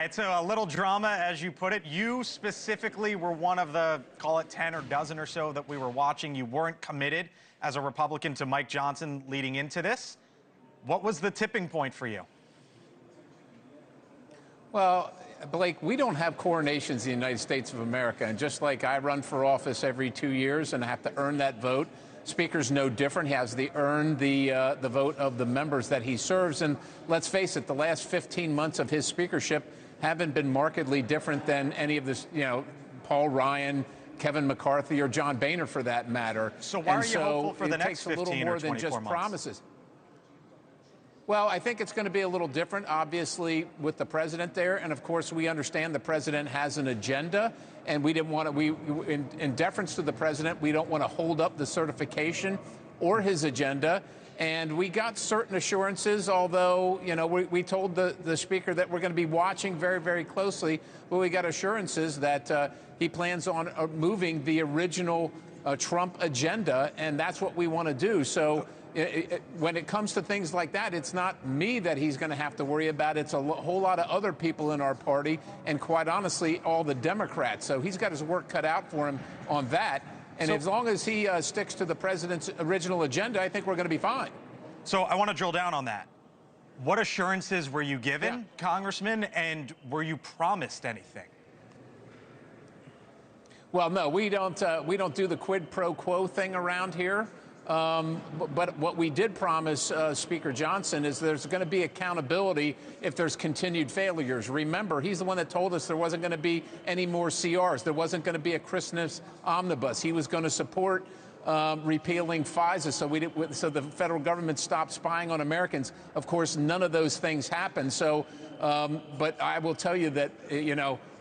It's a little drama, as you put it. You specifically were one of the, call it 10 or dozen or so that we were watching. You weren't committed as a Republican to Mike Johnson leading into this. What was the tipping point for you? Well, Blake, we don't have coronations in the United States of America. And just like I run for office every 2 years and have to earn that vote, Speaker's no different. He has to earn the vote of the members that he serves. And let's face it, the last 15 months of his speakership haven't been markedly different than any of this, Paul Ryan, Kevin McCarthy, or John Boehner, for that matter. So why are you hopeful for the next 15 or 24 months? It takes a little more than just promises. Well, I think it's going to be a little different, obviously, with the president there. And, of course, we understand the president has an agenda. And we didn't want to, in deference to the president, we don't want to hold up the certification or his agenda. And we got certain assurances, although, we told the speaker that we're going to be watching very, very closely. But we got assurances that he plans on moving the original Trump agenda. And that's what we want to do. So when it comes to things like that, it's not me that he's going to have to worry about. It's a whole lot of other people in our party, and quite honestly, all the Democrats. So he's got his work cut out for him on that. And as long as he sticks to the president's original agenda, I think we're going to be fine. So I want to drill down on that. What assurances were you given, Congressman, and were you promised anything? Well, no, we don't do the quid pro quo thing around here. But what we did promise Speaker Johnson is there's going to be accountability if there's continued failures. Remember, he's the one that told us there wasn't going to be any more CRs. There wasn't going to be a Christmas omnibus. He was going to support repealing FISA so the federal government stopped spying on Americans. Of course, none of those things happened. So, but I will tell you that,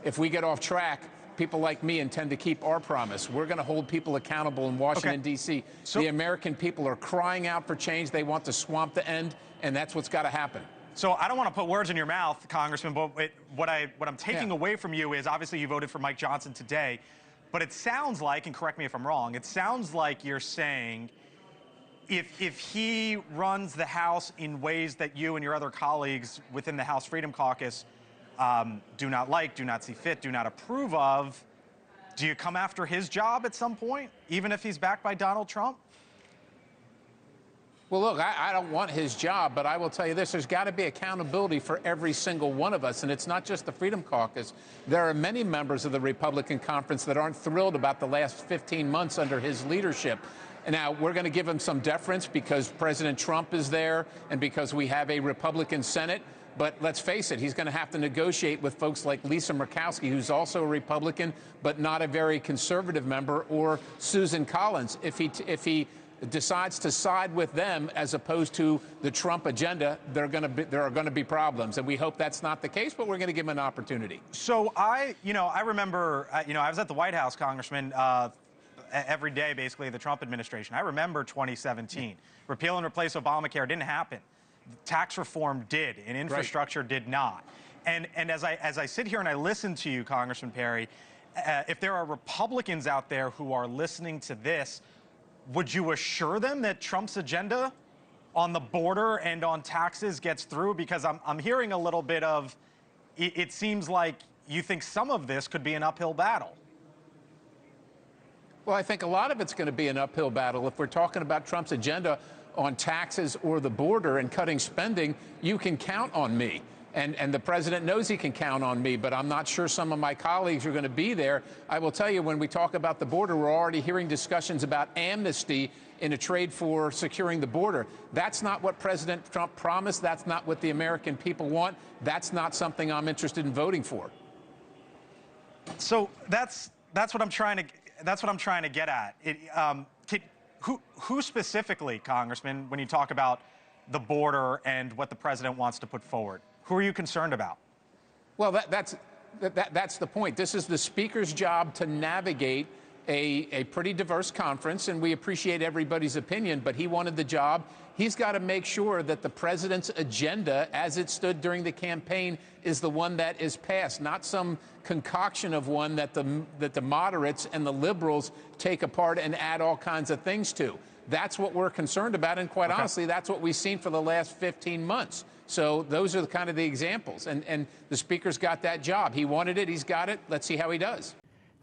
if we get off track, people like me intend to keep our promise. We're going to hold people accountable in Washington, D.C. The American people are crying out for change. They want the swamp to end, and that's what's got to happen. So I don't want to put words in your mouth, Congressman, but what I'm taking away from you is obviously you voted for Mike Johnson today, but it sounds like, and correct me if I'm wrong, it sounds like you're saying if he runs the House in ways that you and your other colleagues within the House Freedom Caucus do not like, do not see fit, do not approve of, do you come after his job at some point, even if he's backed by Donald Trump? Well, look, I don't want his job, but I will tell you this. There's got to be accountability for every single one of us, and it's not just the Freedom Caucus. There are many members of the Republican Conference that aren't thrilled about the last 15 months under his leadership. And now, we're going to give him some deference because President Trump is there and because we have a Republican Senate. But let's face it, he's going to have to negotiate with folks like Lisa Murkowski, who's also a Republican, but not a very conservative member, or Susan Collins. If he decides to side with them as opposed to the Trump agenda, there are going to be problems. And we hope that's not the case, but we're going to give him an opportunity. So I remember, I was at the White House, Congressman, every day, basically, the Trump administration. I remember 2017. Repeal and replace Obamacare didn't happen. Tax reform did, and infrastructure did not. And as I sit here and I listen to you, Congressman Perry, if there are Republicans out there who are listening to this, would you assure them that Trump's agenda on the border and on taxes gets through? Because I'm hearing a little bit of, it seems like you think some of this could be an uphill battle. Well, I think a lot of it's going to be an uphill battle. If we're talking about Trump's agenda on taxes or the border and cutting spending, you can count on me. And the president knows he can count on me, but I'm not sure some of my colleagues are going to be there. I will tell you, when we talk about the border, we're already hearing discussions about amnesty in a trade for securing the border. That's not what President Trump promised. That's not what the American people want. That's not something I'm interested in voting for. So that's what I'm trying to get at. Who specifically, Congressman, when you talk about the border and what the president wants to put forward, who are you concerned about? Well, that's the point. This is the speaker's job to navigate a pretty diverse conference, and we appreciate everybody's opinion, but he wanted the job. He's got to make sure that the president's agenda, as it stood during the campaign, is the one that is passed, not some concoction of one that the moderates and the liberals take apart and add all kinds of things to. That's what we're concerned about, and quite honestly, that's what we've seen for the last 15 months. So those are kind of the examples. And the Speaker's got that job. He wanted it. He's got it. Let's see how he does.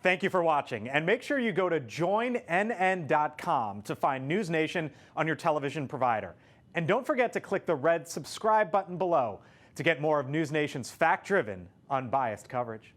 Thank you for watching, and make sure you go to joinnn.com to find NewsNation on your television provider. And don't forget to click the red subscribe button below to get more of NewsNation's fact-driven, unbiased coverage.